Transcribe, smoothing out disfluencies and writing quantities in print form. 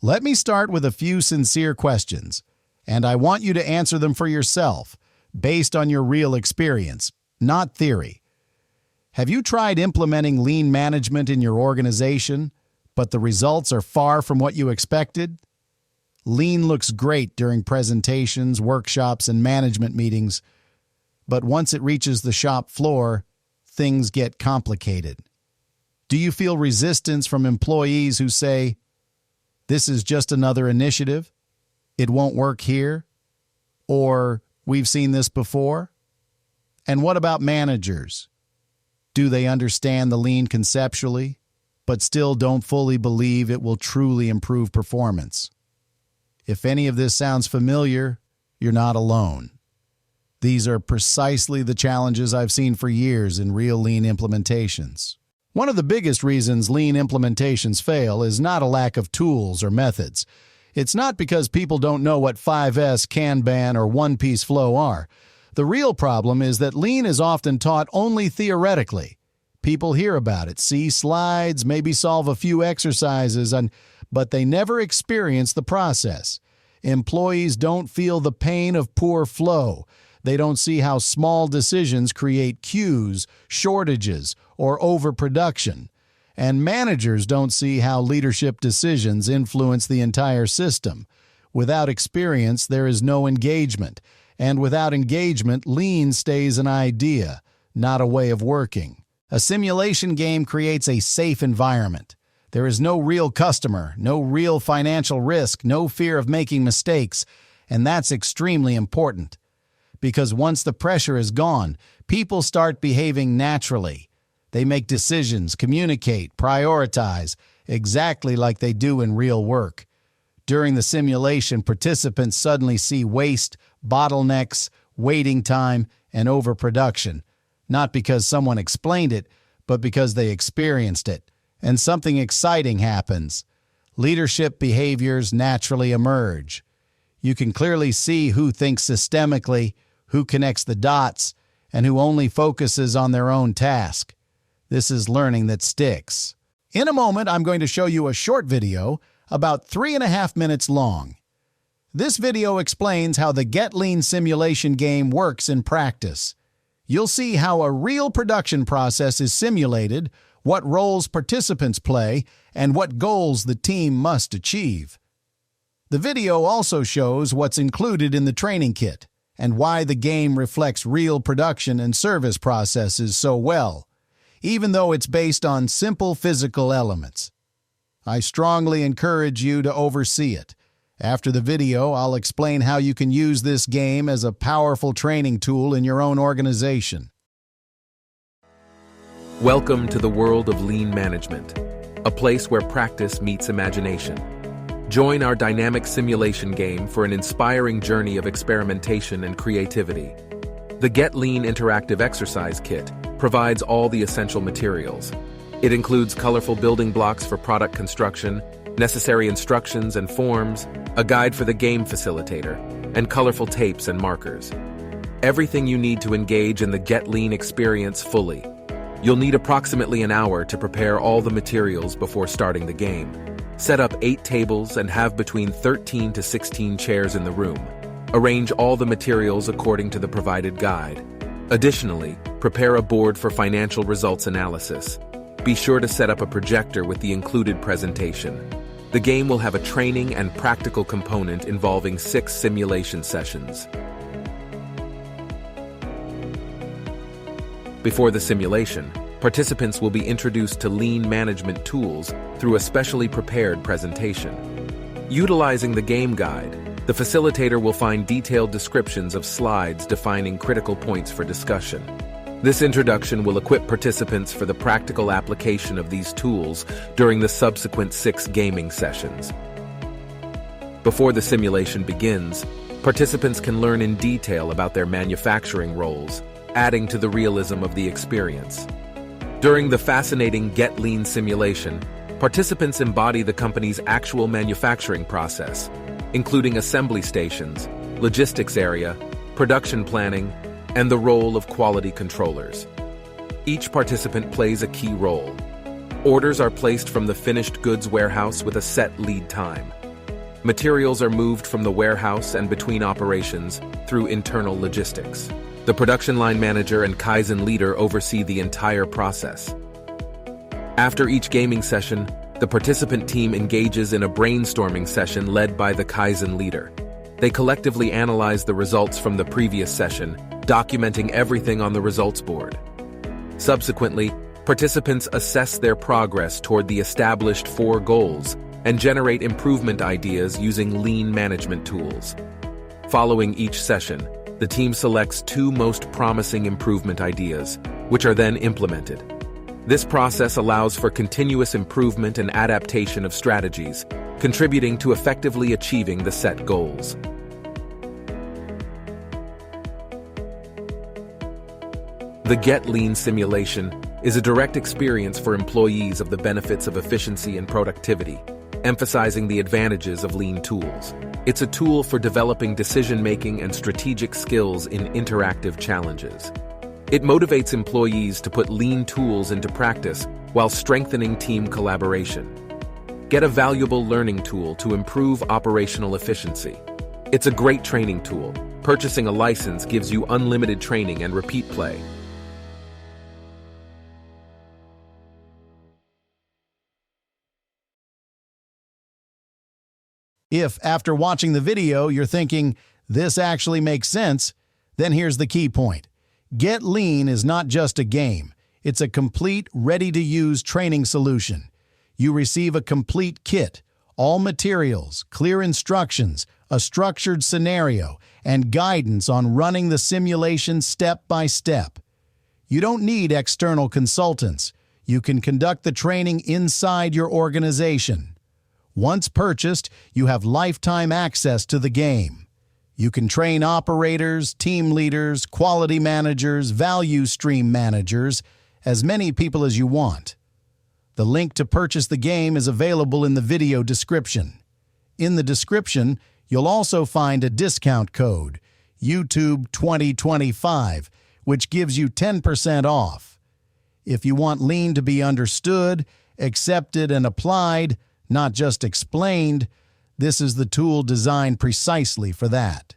Let me start with a few sincere questions, and I want you to answer them for yourself, based on your real experience, not theory. Have you tried implementing lean management in your organization, but the results are far from what you expected? Lean looks great during presentations, workshops, and management meetings, but once it reaches the shop floor, things get complicated. Do you feel resistance from employees who say, "This is just another initiative. It won't work here," or "We've seen this before"? And what about managers? Do they understand the lean conceptually, but still don't fully believe it will truly improve performance? If any of this sounds familiar, you're not alone. These are precisely the challenges I've seen for years in real lean implementations. One of the biggest reasons lean implementations fail is not a lack of tools or methods. It's not because people don't know what 5S, Kanban, or one-piece flow are. The real problem is that lean is often taught only theoretically. People hear about it, see slides, maybe solve a few exercises, but they never experience the process. Employees don't feel the pain of poor flow. They don't see how small decisions create queues, shortages, or overproduction. And managers don't see how leadership decisions influence the entire system. Without experience, there is no engagement. And without engagement, lean stays an idea, not a way of working. A simulation game creates a safe environment. There is no real customer, no real financial risk, no fear of making mistakes, and that's extremely important. Because once the pressure is gone, people start behaving naturally. They make decisions, communicate, prioritize, exactly like they do in real work. During the simulation, participants suddenly see waste, bottlenecks, waiting time, and overproduction, not because someone explained it, but because they experienced it. And something exciting happens. Leadership behaviors naturally emerge. You can clearly see who thinks systemically, who connects the dots, and who only focuses on their own task. This is learning that sticks. In a moment, I'm going to show you a short video about 3.5 minutes long. This video explains how the Get Lean simulation game works in practice. You'll see how a real production process is simulated, what roles participants play, and what goals the team must achieve. The video also shows what's included in the training kit and why the game reflects real production and service processes so well, even though it's based on simple physical elements. I strongly encourage you to oversee it. After the video, I'll explain how you can use this game as a powerful training tool in your own organization. Welcome to the world of lean management, a place where practice meets imagination. Join our dynamic simulation game for an inspiring journey of experimentation and creativity. The Get Lean Interactive Exercise Kit provides all the essential materials. It includes colorful building blocks for product construction, necessary instructions and forms, a guide for the game facilitator, and colorful tapes and markers. Everything you need to engage in the Get Lean experience fully. You'll need approximately an hour to prepare all the materials before starting the game. Set up 8 tables and have between 13 to 16 chairs in the room. Arrange all the materials according to the provided guide. Additionally, prepare a board for financial results analysis. Be sure to set up a projector with the included presentation. The game will have a training and practical component involving 6 simulation sessions. Before the simulation, participants will be introduced to lean management tools through a specially prepared presentation. Utilizing the game guide, the facilitator will find detailed descriptions of slides defining critical points for discussion. This introduction will equip participants for the practical application of these tools during the subsequent 6 gaming sessions. Before the simulation begins, participants can learn in detail about their manufacturing roles, adding to the realism of the experience. During the fascinating Get Lean simulation, participants embody the company's actual manufacturing process, including assembly stations, logistics area, production planning, and the role of quality controllers. Each participant plays a key role. Orders are placed from the finished goods warehouse with a set lead time. Materials are moved from the warehouse and between operations through internal logistics. The production line manager and Kaizen leader oversee the entire process. After each gaming session, the participant team engages in a brainstorming session led by the Kaizen leader. They collectively analyze the results from the previous session, documenting everything on the results board. Subsequently, participants assess their progress toward the established 4 goals and generate improvement ideas using lean management tools. Following each session, the team selects 2 most promising improvement ideas, which are then implemented. This process allows for continuous improvement and adaptation of strategies, contributing to effectively achieving the set goals. The Get Lean simulation is a direct experience for employees of the benefits of efficiency and productivity, emphasizing the advantages of lean tools. It's a tool for developing decision-making and strategic skills in interactive challenges. It motivates employees to put lean tools into practice while strengthening team collaboration. Get a valuable learning tool to improve operational efficiency. It's a great training tool. Purchasing a license gives you unlimited training and repeat play. If, after watching the video, you're thinking, this actually makes sense, then here's the key point. Get Lean is not just a game. It's a complete, ready-to-use training solution. You receive a complete kit, all materials, clear instructions, a structured scenario, and guidance on running the simulation step by step. You don't need external consultants. You can conduct the training inside your organization. Once purchased, you have lifetime access to the game. You can train operators, team leaders, quality managers, value stream managers, as many people as you want. The link to purchase the game is available in the video description. In the description, you'll also find a discount code, YouTube2025, which gives you 10% off. If you want Lean to be understood, accepted, and applied, not just explained, this is the tool designed precisely for that.